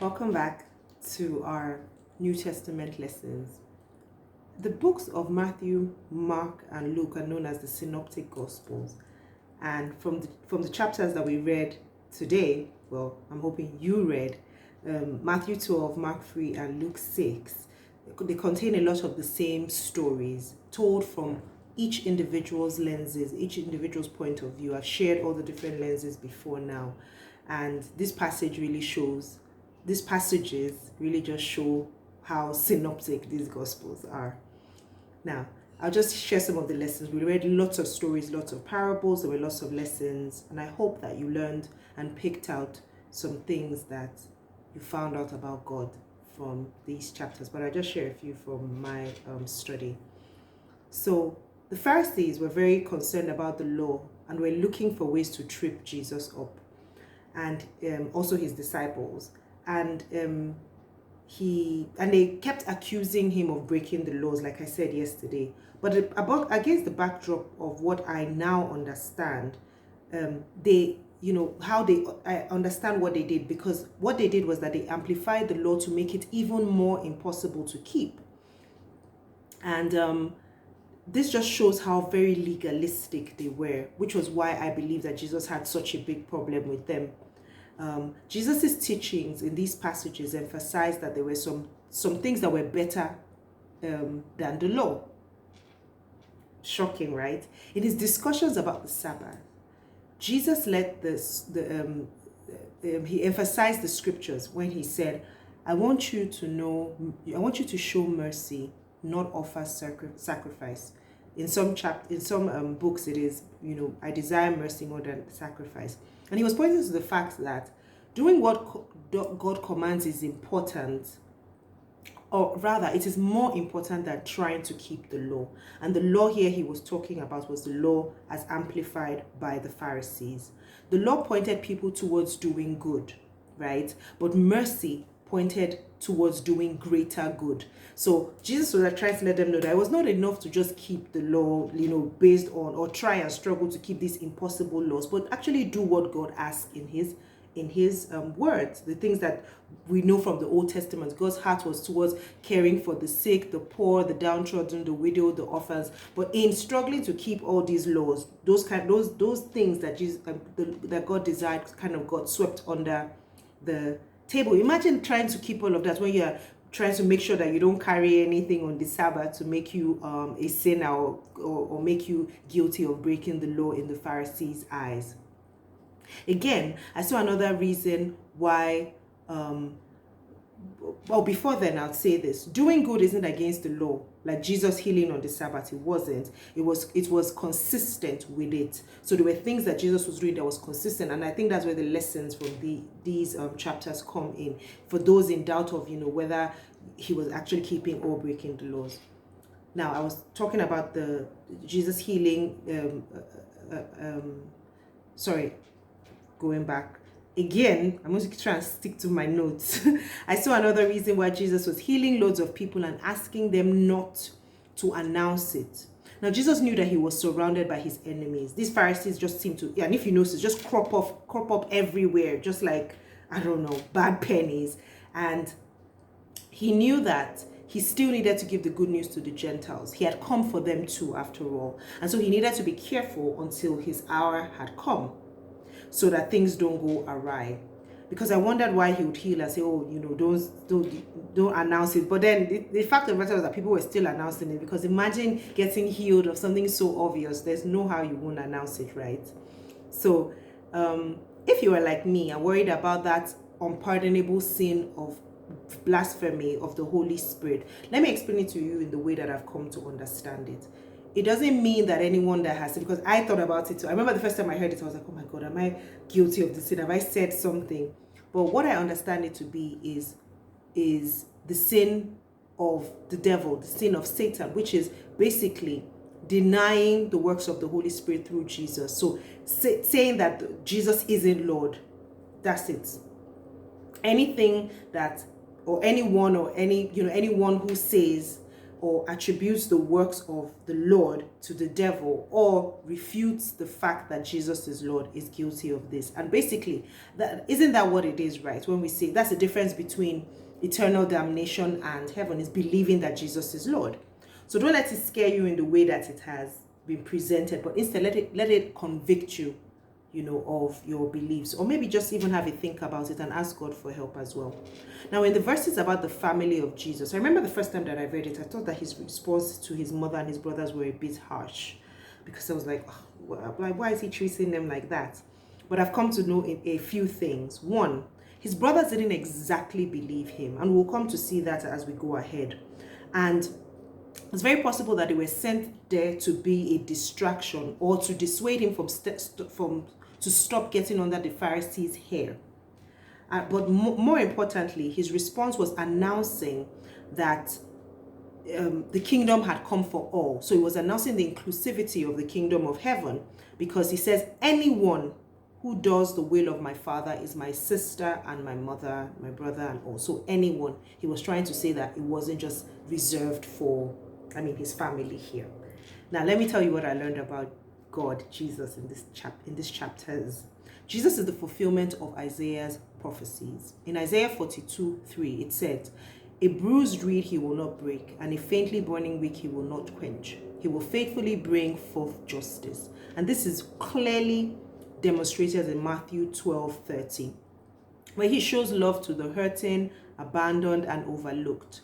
Welcome back to our New Testament lessons. The books of Matthew, Mark, and Luke are known as the Synoptic Gospels. And from the chapters that we read today, well, I'm hoping you read, Matthew 12, Mark 3, and Luke 6, they contain a lot of the same stories told from each individual's lenses, each individual's point of view. I've shared all the different lenses before now. And these passages really just show how synoptic these gospels are. Now, I'll just share some of the lessons. We read lots of stories, lots of parables, there were lots of lessons, and I hope that you learned and picked out some things that you found out about God from these chapters. But I'll just share a few from my study. So, the Pharisees were very concerned about the law and were looking for ways to trip Jesus up, and also his disciples. And they kept accusing him of breaking the laws, like I said yesterday. But against the backdrop of what I now understand, I understand what they did, because what they did was that they amplified the law to make it even more impossible to keep. And this just shows how very legalistic they were, which was why I believe that Jesus had such a big problem with them. Jesus' teachings in these passages emphasized that there were some things that were better than the law. Shocking, right? In his discussions about the Sabbath, Jesus he emphasized the scriptures when he said, I want you to show mercy, not offer sacrifice. In some books it is, I desire mercy more than sacrifice. And he was pointing to the fact that doing what God commands is important, or rather, it is more important than trying to keep the law. And the law here he was talking about was the law as amplified by the Pharisees. The law pointed people towards doing good, right? But mercy pointed towards doing greater good. So Jesus was trying to let them know that it was not enough to just keep the law, based on, or try and struggle to keep these impossible laws, but actually do what God asks in his words. The things that we know from the Old Testament, God's heart was towards caring for the sick, the poor, the downtrodden, the widow, the orphans. But in struggling to keep all these laws, those things that that God desired kind of got swept under the table. Imagine trying to keep all of that when you're trying to make sure that you don't carry anything on the Sabbath to make you a sinner or make you guilty of breaking the law in the Pharisees' eyes. Again, I saw another reason why, before then I'll say this: doing good isn't against the law. Like Jesus healing on the Sabbath, it wasn't. It was consistent with it. So there were things that Jesus was doing that was consistent, and I think that's where the lessons from these chapters come in, for those in doubt of whether he was actually keeping or breaking the laws. Now, I was talking about the Jesus healing. Going back again, I'm going to try and stick to my notes. I saw another reason why Jesus was healing loads of people and asking them not to announce it. Now, Jesus knew that he was surrounded by his enemies. These Pharisees just seem to, and if you notice, just crop up everywhere, just like, I don't know, bad pennies. And he knew that he still needed to give the good news to the Gentiles. He had come for them too, after all. And so he needed to be careful until his hour had come, so that things don't go awry. Because I wondered why he would heal and say, don't announce it. But then the fact of the matter was that people were still announcing it, because imagine getting healed of something so obvious. There's no how you won't announce it, right? So if you were like me and worried about that unpardonable sin of blasphemy of the Holy Spirit, let me explain it to you in the way that I've come to understand it. It doesn't mean that anyone that has it, because I thought about it too. I remember the first time I heard it, I was like, oh my God, am I guilty of this sin? Have I said something? But what I understand it to be is the sin of the devil, the sin of Satan, which is basically denying the works of the Holy Spirit through Jesus. So saying that Jesus isn't Lord, that's it. Anything that, or anyone who says or attributes the works of the Lord to the devil, or refutes the fact that Jesus is Lord, is guilty of this. And basically, isn't that what it is, right? When we say that's the difference between eternal damnation and heaven, is believing that Jesus is Lord. So don't let it scare you in the way that it has been presented, but instead let it convict you, of your beliefs, or maybe just even have a think about it and ask God for help as well. Now, in the verses about the family of Jesus, I remember the first time that I read it, I thought that his response to his mother and his brothers were a bit harsh, because I was like, why is he treating them like that? But I've come to know a few things. One, his brothers didn't exactly believe him, and we'll come to see that as we go ahead. And it's very possible that they were sent there to be a distraction, or to dissuade him to stop getting under the Pharisees' hair. But more importantly, his response was announcing that the kingdom had come for all. So he was announcing the inclusivity of the kingdom of heaven, because he says, anyone who does the will of my Father is my sister and my mother, my brother, and also anyone. He was trying to say that it wasn't just reserved for, his family here. Now, let me tell you what I learned about God, Jesus, in this chapters. Jesus is the fulfillment of Isaiah's prophecies. In Isaiah 42:3, it said, a bruised reed he will not break, and a faintly burning wick he will not quench. He will faithfully bring forth justice. And this is clearly demonstrated in Matthew 12:30, where he shows love to the hurting, abandoned, and overlooked.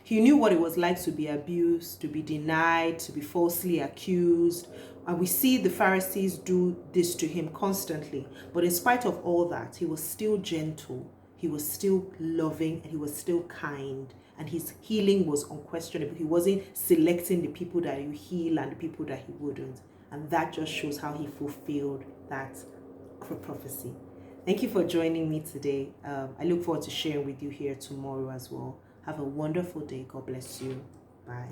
He knew what it was like to be abused, to be denied, to be falsely accused. And we see the Pharisees do this to him constantly. But in spite of all that, he was still gentle. He was still loving, and he was still kind. And his healing was unquestionable. He wasn't selecting the people that you heal and the people that he wouldn't. And that just shows how he fulfilled that prophecy. Thank you for joining me today. I look forward to sharing with you here tomorrow as well. Have a wonderful day. God bless you. Bye.